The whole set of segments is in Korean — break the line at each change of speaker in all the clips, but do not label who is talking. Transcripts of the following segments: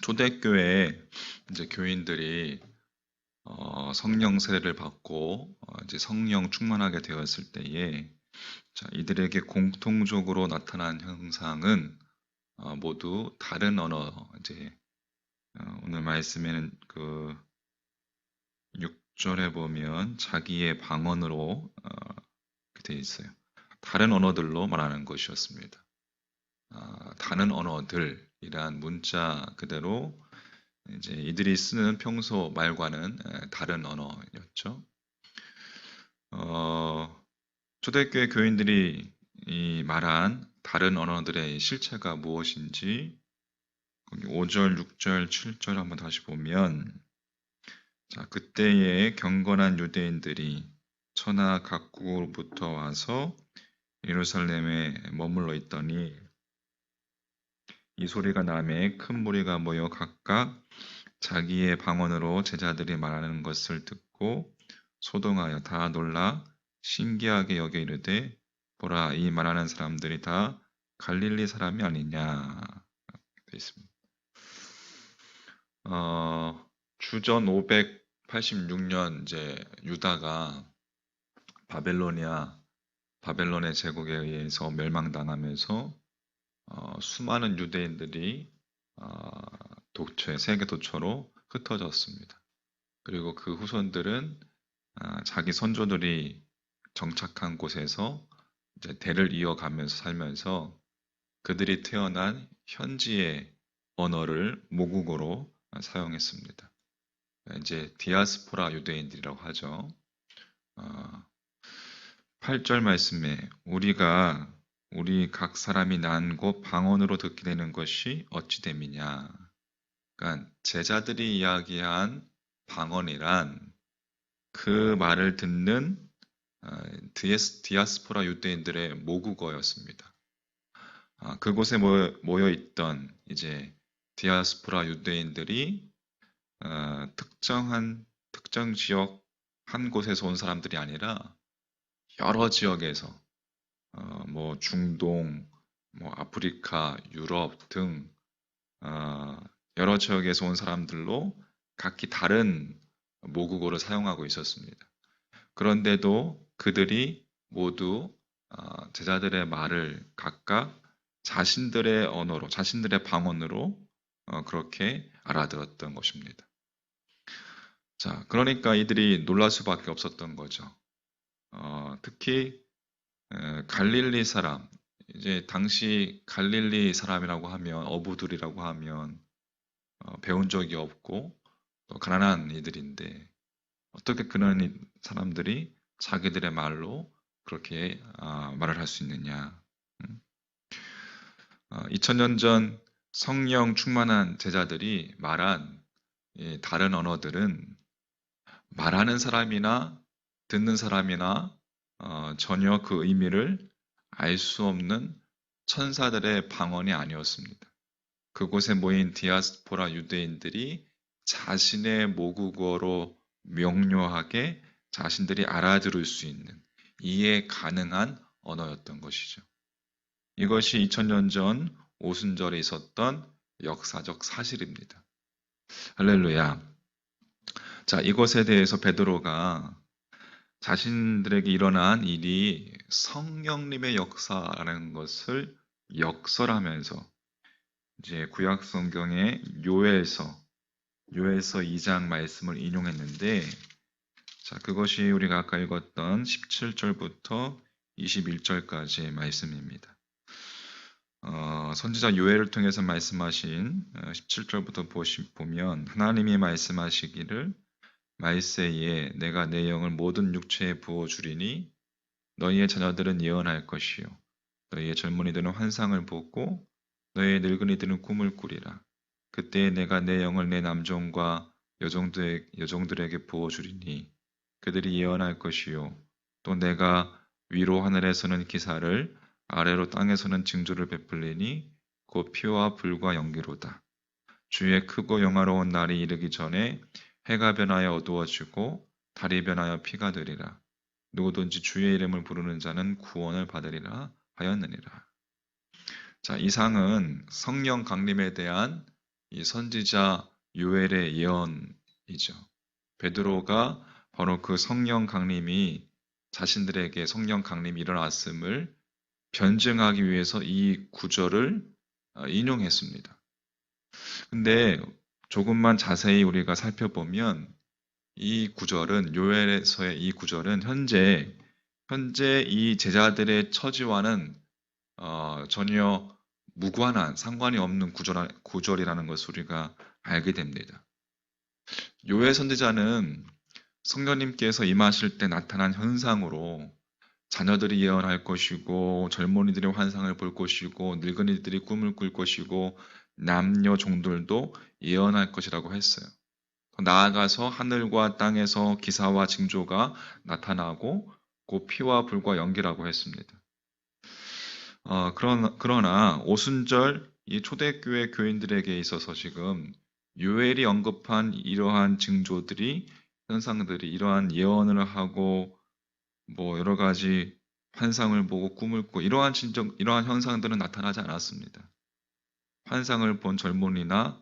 초대교회 이제 교인들이 성령 세례를 받고 이제 성령 충만하게 되었을 때에 이들에게 공통적으로 나타난 형상은 모두 다른 언어 이제 오늘 말씀에는 그 6절에 보면 자기의 방언으로 되어 있어요. 다른 언어들로 말하는 것이었습니다. 다른 언어들이란 문자 그대로 이제 이들이 쓰는 평소 말과는 다른 언어였죠. 초대교회 교인들이 이 말한 다른 언어들의 실체가 무엇인지 5절, 6절, 7절 한번 다시 보면 그때에 경건한 유대인들이 천하 각국으로부터 와서 예루살렘에 머물러 있더니 이 소리가 나매 큰 무리가 모여 각각 자기의 방언으로 제자들이 말하는 것을 듣고 소동하여 다 놀라 신기하게 여겨 이르되 보라 이 말하는 사람들이 다 갈릴리 사람이 아니냐 되어 있습니다. 주전 586년 이제 유다가 바벨론의 제국에 의해서 멸망당하면서 수많은 유대인들이 세계 도처로 흩어졌습니다. 그리고 그 후손들은 자기 선조들이 정착한 곳에서 이제 대를 이어가면서 살면서 그들이 태어난 현지의 언어를 모국어로 사용했습니다. 이제 디아스포라 유대인들이라고 하죠. 8절 말씀에 우리 각 사람이 난 곳 방언으로 듣게 되는 것이 어찌 됨이냐. 그러니까 제자들이 이야기한 방언이란 그 말을 듣는 디아스포라 유대인들의 모국어였습니다. 그곳에 모여 있던 이제 디아스포라 유대인들이 특정 지역 한 곳에서 온 사람들이 아니라 여러 지역에서 뭐 중동, 뭐 아프리카, 유럽 등 여러 지역에서 온 사람들로 각기 다른 모국어를 사용하고 있었습니다. 그런데도 그들이 모두 제자들의 말을 각각 자신들의 언어로, 자신들의 방언으로 그렇게 알아들었던 것입니다. 그러니까 이들이 놀랄 수밖에 없었던 거죠. 특히 갈릴리 사람, 이제 당시 갈릴리 사람이라고 하면 어부들이라고 하면 배운 적이 없고 또 가난한 이들인데 어떻게 그런 사람들이 자기들의 말로 그렇게 말을 할 수 있느냐. 2000년 전 성령 충만한 제자들이 말한 다른 언어들은 말하는 사람이나 듣는 사람이나 전혀 그 의미를 알 수 없는 천사들의 방언이 아니었습니다. 그곳에 모인 디아스포라 유대인들이 자신의 모국어로 명료하게 자신들이 알아들을 수 있는 이해 가능한 언어였던 것이죠. 이것이 2000년 전 오순절에 있었던 역사적 사실입니다. 할렐루야. 이것에 대해서 베드로가 자신들에게 일어난 일이 성령님의 역사라는 것을 역설하면서 이제 구약 성경의 요엘서 2장 말씀을 인용했는데 그것이 우리가 아까 읽었던 17절부터 21절까지의 말씀입니다. 선지자 요엘을 통해서 말씀하신 17절부터 보면 하나님이 말씀하시기를 말세에 내가 내 영을 모든 육체에 부어주리니 너희의 자녀들은 예언할 것이요 너희의 젊은이들은 환상을 보고 너희의 늙은이들은 꿈을 꾸리라. 그때에 내가 내 영을 내 남종과 여종들에게 부어주리니 그들이 예언할 것이요 또 내가 위로 하늘에서는 기사를 아래로 땅에서는 징조를 베풀리니 곧 피와 불과 연기로다. 주의 크고 영화로운 날이 이르기 전에 해가 변하여 어두워지고 달이 변하여 피가 되리라. 누구든지 주의 이름을 부르는 자는 구원을 받으리라 하였느니라. 이상은 성령 강림에 대한 이 선지자 요엘의 예언이죠. 베드로가 바로 그 성령 강림이 자신들에게 성령 강림이 일어났음을 변증하기 위해서 이 구절을 인용했습니다. 근데 조금만 자세히 우리가 살펴보면 이 구절은 요엘에서의 이 구절은 현재 이 제자들의 처지와는 전혀 무관한 상관이 없는 구절이라는 것을 우리가 알게 됩니다. 요엘 선지자는 성령님께서 임하실 때 나타난 현상으로 자녀들이 예언할 것이고 젊은이들이 환상을 볼 것이고 늙은이들이 꿈을 꿀 것이고 남녀 종들도 예언할 것이라고 했어요. 나아가서 하늘과 땅에서 기사와 징조가 나타나고 곧 피와 불과 연기라고 했습니다. 그러나 오순절 이 초대교회 교인들에게 있어서 지금 요엘이 언급한 이러한 징조들이 현상들이 이러한 예언을 하고 뭐 여러 가지 환상을 보고 꿈을 꾸고 이러한 현상들은 나타나지 않았습니다. 환상을 본 젊은이나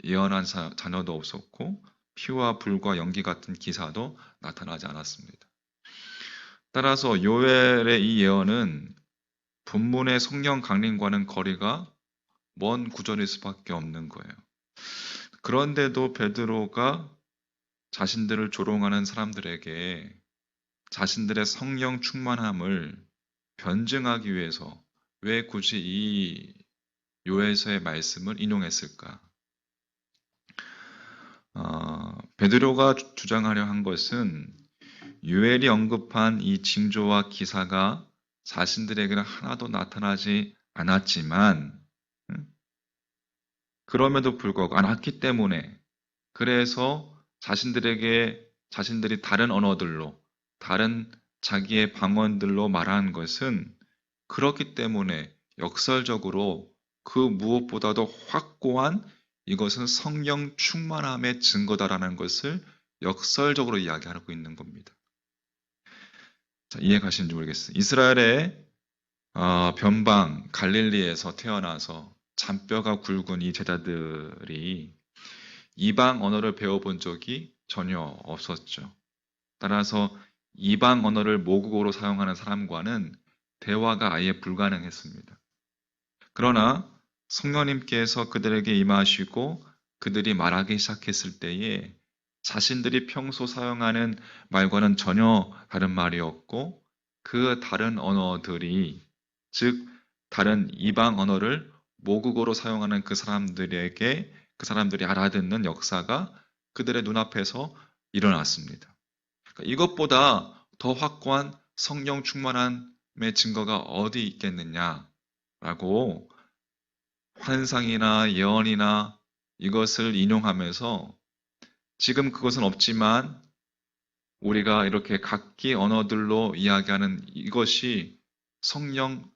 예언한 자녀도 없었고 피와 불과 연기 같은 기사도 나타나지 않았습니다. 따라서 요엘의 이 예언은 본문의 성령 강림과는 거리가 먼 구절일 수밖에 없는 거예요. 그런데도 베드로가 자신들을 조롱하는 사람들에게 자신들의 성령 충만함을 변증하기 위해서 왜 굳이 이 요엘서의 말씀을 인용했을까? 베드로가 주장하려 한 것은 요엘이 언급한 이 징조와 기사가 자신들에게는 하나도 나타나지 않았지만 그럼에도 불구하고 않았기 때문에 그래서 자신들이 다른 언어들로 다른 자기의 방언들로 말하는 것은 그렇기 때문에 역설적으로 그 무엇보다도 확고한 이것은 성령 충만함의 증거다라는 것을 역설적으로 이야기하고 있는 겁니다. 자, 이해 가시는지 모르겠어요. 이스라엘의 변방 갈릴리에서 태어나서 잔뼈가 굵은 이 제자들이 이방 언어를 배워본 적이 전혀 없었죠. 따라서 이방 언어를 모국어로 사용하는 사람과는 대화가 아예 불가능했습니다. 그러나 성령님께서 그들에게 임하시고 그들이 말하기 시작했을 때에 자신들이 평소 사용하는 말과는 전혀 다른 말이었고 그 다른 언어들이 즉 다른 이방 언어를 모국어로 사용하는 그 사람들이 알아듣는 역사가 그들의 눈앞에서 일어났습니다. 그러니까 이것보다 더 확고한 성령 충만함의 증거가 어디 있겠느냐라고 환상이나 예언이나 이것을 인용하면서 지금 그것은 없지만 우리가 이렇게 각기 언어들로 이야기하는 이것이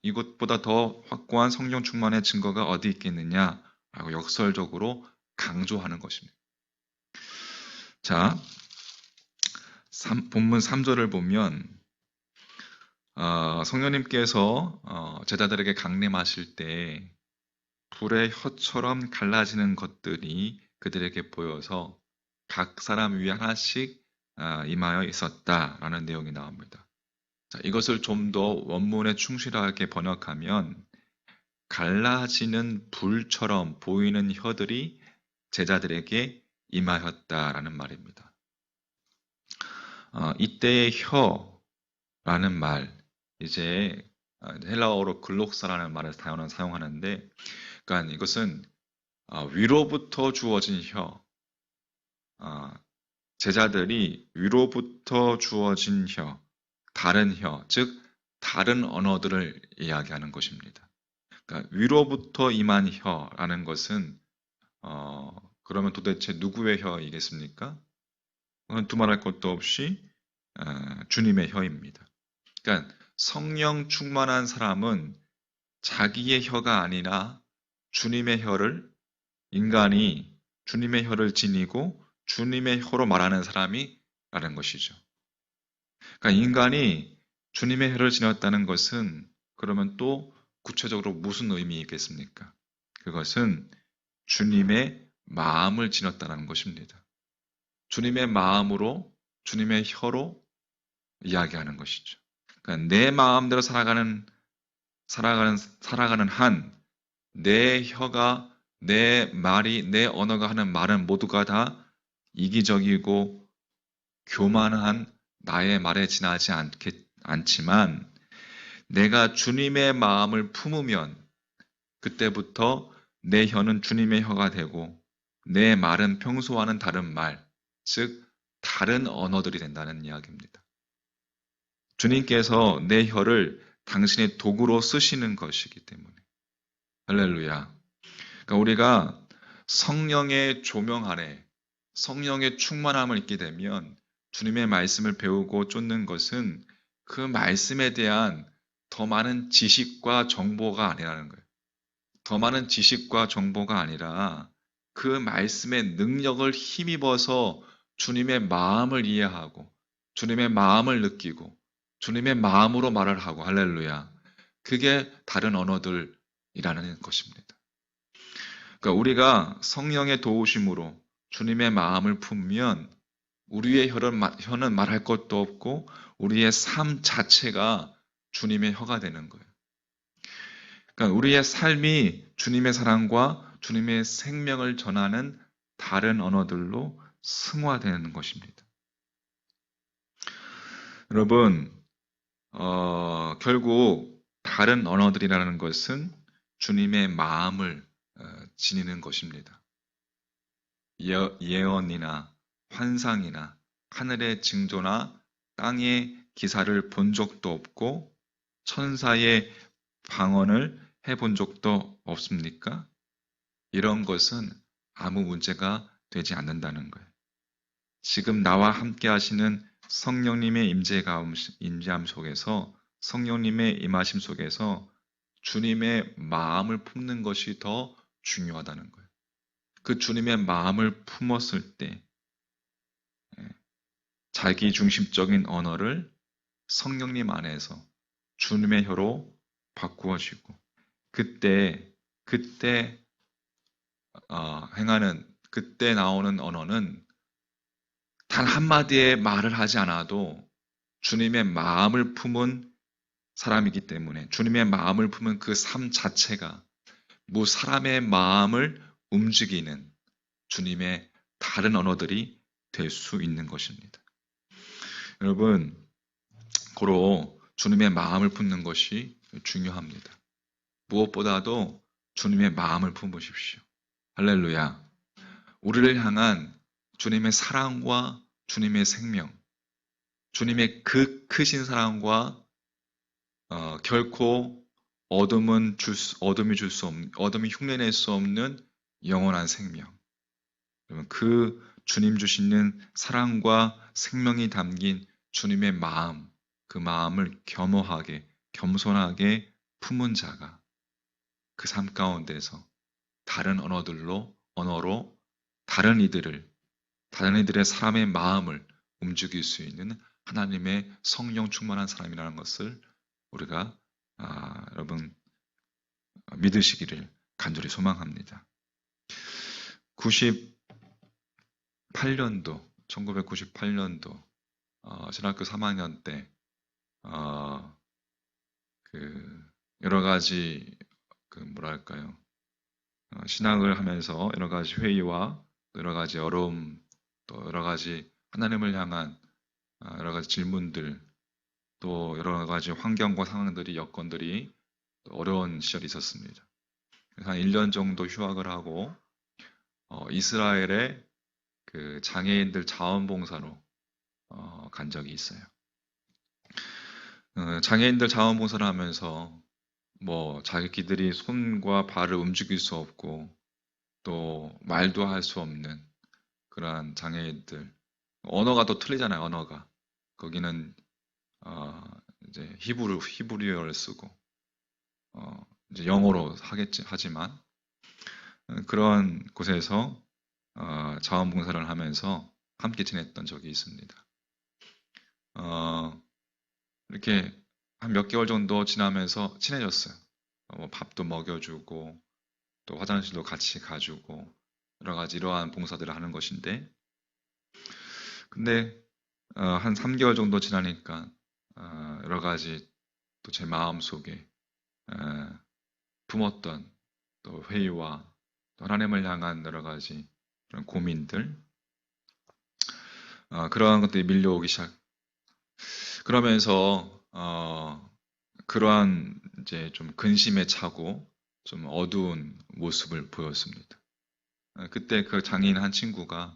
이것보다 더 확고한 성령 충만의 증거가 어디 있겠느냐라고 역설적으로 강조하는 것입니다. 자, 본문 3절을 보면 성령님께서 제자들에게 강림하실 때 불의 혀처럼 갈라지는 것들이 그들에게 보여서 각 사람 위에 하나씩 임하여 있었다라는 내용이 나옵니다. 자, 이것을 좀 더 원문에 충실하게 번역하면 갈라지는 불처럼 보이는 혀들이 제자들에게 임하였다라는 말입니다. 이때의 혀라는 말, 이제 헬라어로 글록사라는 말을 사용하는데, 그러니까 이것은 위로부터 주어진 혀, 제자들이 위로부터 주어진 혀, 다른 혀, 즉 다른 언어들을 이야기하는 것입니다. 그러니까 위로부터 임한 혀라는 것은 그러면 도대체 누구의 혀이겠습니까? 그건 두말할 것도 없이 주님의 혀입니다. 그러니까 성령 충만한 사람은 자기의 혀가 아니라 주님의 혀를 인간이 주님의 혀를 지니고 주님의 혀로 말하는 사람이라는 것이죠. 그러니까 인간이 주님의 혀를 지녔다는 것은 그러면 또 구체적으로 무슨 의미이겠습니까? 그것은 주님의 마음을 지녔다는 것입니다. 주님의 마음으로, 주님의 혀로 이야기하는 것이죠. 그러니까 내 마음대로 살아가는 한 내 혀가, 내 말이, 내 언어가 하는 말은 모두가 다 이기적이고 교만한 나의 말에 지나지 않지만 내가 주님의 마음을 품으면 그때부터 내 혀는 주님의 혀가 되고 내 말은 평소와는 다른 말, 즉 다른 언어들이 된다는 이야기입니다. 주님께서 내 혀를 당신의 도구로 쓰시는 것이기 때문에. 할렐루야. 그러니까 우리가 성령의 조명 아래 성령의 충만함을 입게 되면 주님의 말씀을 배우고 쫓는 것은 그 말씀에 대한 더 많은 지식과 정보가 아니라는 거예요. 더 많은 지식과 정보가 아니라 그 말씀의 능력을 힘입어서 주님의 마음을 이해하고 주님의 마음을 느끼고 주님의 마음으로 말을 하고 할렐루야. 그게 다른 언어들이라는 것입니다. 그러니까 우리가 성령의 도우심으로 주님의 마음을 품으면 우리의 혀는 말할 것도 없고 우리의 삶 자체가 주님의 혀가 되는 거예요. 그러니까 우리의 삶이 주님의 사랑과 주님의 생명을 전하는 다른 언어들로 승화되는 것입니다. 여러분, 결국 다른 언어들이라는 것은 주님의 마음을 지니는 것입니다. 예언이나 환상이나 하늘의 징조나 땅의 기사를 본 적도 없고 천사의 방언을 해본 적도 없습니까? 이런 것은 아무 문제가 되지 않는다는 거예요. 지금 나와 함께 하시는 성령님의 임재함 속에서 성령님의 임하심 속에서 주님의 마음을 품는 것이 더 중요하다는 거예요. 그 주님의 마음을 품었을 때 자기 중심적인 언어를 성령님 안에서 주님의 혀로 바꾸어지고 그때 나오는 언어는 단 한마디의 말을 하지 않아도 주님의 마음을 품은 사람이기 때문에 주님의 마음을 품은 그 삶 자체가 사람의 마음을 움직이는 주님의 다른 언어들이 될 수 있는 것입니다. 여러분, 고로 주님의 마음을 품는 것이 중요합니다. 무엇보다도 주님의 마음을 품으십시오. 할렐루야. 우리를 향한 주님의 사랑과 주님의 생명, 주님의 그 크신 사랑과 결코 어둠이 흉내낼 수 없는 영원한 생명. 그 주님 주시는 사랑과 생명이 담긴 주님의 마음, 그 마음을 겸허하게, 겸손하게 품은 자가 그 삶 가운데서 다른 언어로 다른 이들의 사람의 마음을 움직일 수 있는 하나님의 성령 충만한 사람이라는 것을 우리가 여러분 믿으시기를 간절히 소망합니다. 1998년도 신학교 3학년 때 여러 가지 신학을 하면서 여러 가지 회의와 여러 가지 어려움, 또 여러 가지 하나님을 향한 여러 가지 질문들, 또 여러 가지 환경과 상황들이 여건들이 어려운 시절이 있었습니다. 그래서 한 1년 정도 휴학을 하고 이스라엘의 그 장애인들 자원봉사로 간 적이 있어요. 장애인들 자원봉사를 하면서 자기들이 손과 발을 움직일 수 없고 또 말도 할 수 없는 그러한 장애인들, 언어가 또 틀리잖아요. 언어가 거기는 이제 히브리어를 쓰고 이제 영어로 하지만 그런 곳에서 자원봉사를 하면서 함께 지냈던 적이 있습니다. 이렇게 한 몇 개월 정도 지나면서 친해졌어요. 밥도 먹여주고 또 화장실도 같이 가주고 여러 가지 이러한 봉사들을 하는 것인데, 근데 한 3개월 정도 지나니까 여러 가지 또 제 마음 속에 품었던 또 회의와 또 하나님을 향한 여러 가지 그런 고민들, 그러한 것들이 밀려오기 시작. 그러면서 그러한 이제 좀 근심에 차고 좀 어두운 모습을 보였습니다. 그때 그 장애인 한 친구가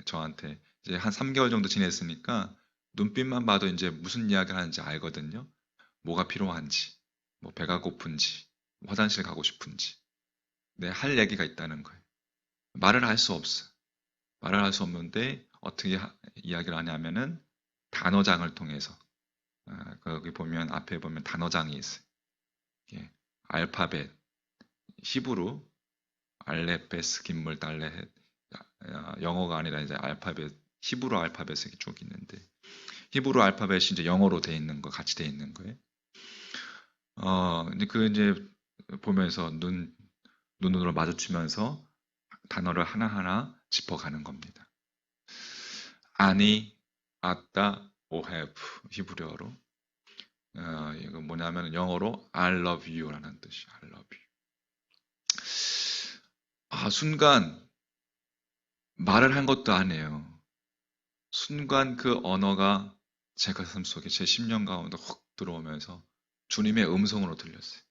저한테 이제 한 3개월 정도 지냈으니까 눈빛만 봐도 이제 무슨 이야기를 하는지 알거든요. 뭐가 필요한지, 뭐 배가 고픈지, 화장실 가고 싶은지, 할 얘기가 있다는 거예요. 말을 할 수 없어. 말을 할 수 없는데 어떻게 이야기를 하냐면은 단어장을 통해서 거기 보면 앞에 보면 단어장이 있어요. 예, 알파벳, 히브루, 알레베스, 김물, 달레헷, 영어가 아니라 이제 알파벳, 히브루 알파벳이 쭉 있는데 히브루 알파벳이 이제 영어로 돼 있는 거 같이 돼 있는 거예요. 이제 보면서 눈으로 마주치면서 단어를 하나하나 짚어가는 겁니다. 아니, 아따, 오헤브 히브리어로 이거 뭐냐면 영어로 I love you라는 뜻이 I love you. 순간 말을 한 것도 아니에요. 순간 그 언어가 제 가슴 속에 제 심령 가운데 훅 들어오면서 주님의 음성으로 들렸어요.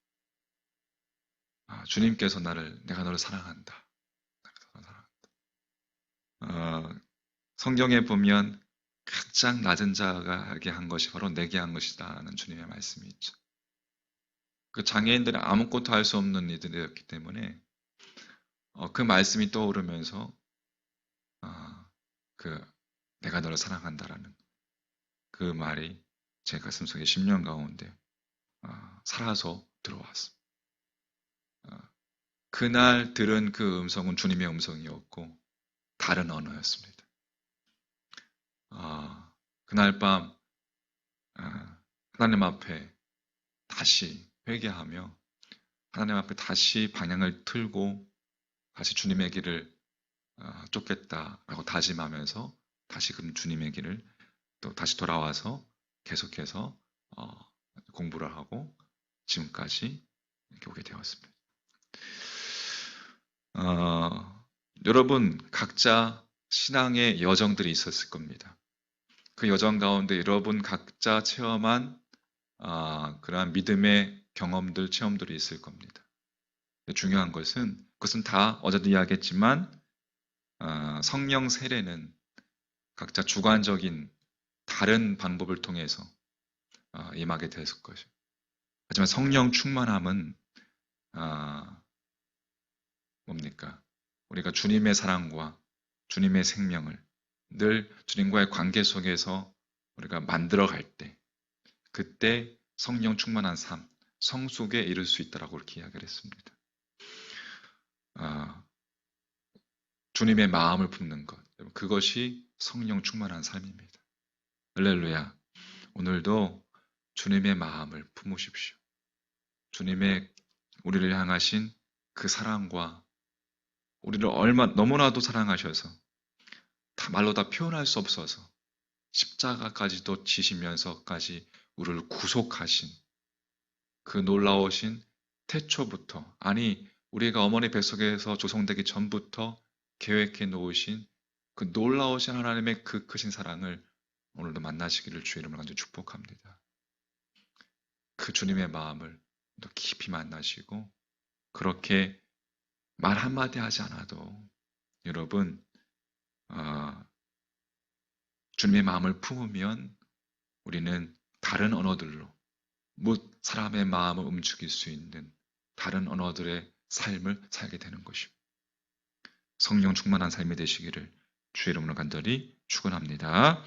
주님께서 내가 너를 사랑한다. 성경에 보면 가장 낮은 자가 하게 한 것이 바로 내게 한 것이다라는 주님의 말씀이 있죠. 그 장애인들은 아무것도 할 수 없는 이들이었기 때문에 그 말씀이 떠오르면서 내가 너를 사랑한다라는 그 말이 제 가슴속에 10년 가운데 살아서 들어왔습니다. 그날 들은 그 음성은 주님의 음성이었고 다른 언어였습니다. 그날 밤 하나님 앞에 다시 회개하며 하나님 앞에 다시 방향을 틀고 다시 주님의 길을 쫓겠다라고 다짐하면서 다시 그 주님의 길을 또 다시 돌아와서 계속해서 공부를 하고 지금까지 이렇게 오게 되었습니다. 여러분 각자 신앙의 여정들이 있었을 겁니다. 그 여정 가운데 여러분 각자 체험한 그러한 믿음의 경험들, 체험들이 있을 겁니다. 중요한 것은 그것은 다 어제도 이야기했지만 성령 세례는 각자 주관적인 다른 방법을 통해서 임하게 됐을 것이죠. 하지만 성령 충만함은 뭡니까? 우리가 주님의 사랑과 주님의 생명을 늘 주님과의 관계 속에서 우리가 만들어갈 때 그때 성령 충만한 삶, 성숙에 이를 수 있다라고 이렇게 이야기를 했습니다. 주님의 마음을 품는 것, 그것이 성령 충만한 삶입니다. 할렐루야. 오늘도 주님의 마음을 품으십시오. 주님의 우리를 향하신 그 사랑과 우리를 너무나도 사랑하셔서 말로 다 표현할 수 없어서 십자가까지도 지시면서까지 우리를 구속하신 그 놀라우신 태초부터, 우리가 어머니 뱃속에서 조성되기 전부터 계획해 놓으신 그 놀라우신 하나님의 그 크신 사랑을 오늘도 만나시기를 주의 이름으로 간절히 축복합니다. 그 주님의 마음을 더 깊이 만나시고 그렇게 말 한마디 하지 않아도 여러분 주님의 마음을 품으면 우리는 다른 언어들로 사람의 마음을 움직일 수 있는 다른 언어들의 삶을 살게 되는 것입니다. 성령 충만한 삶이 되시기를 주의 이름으로 간절히 축원합니다.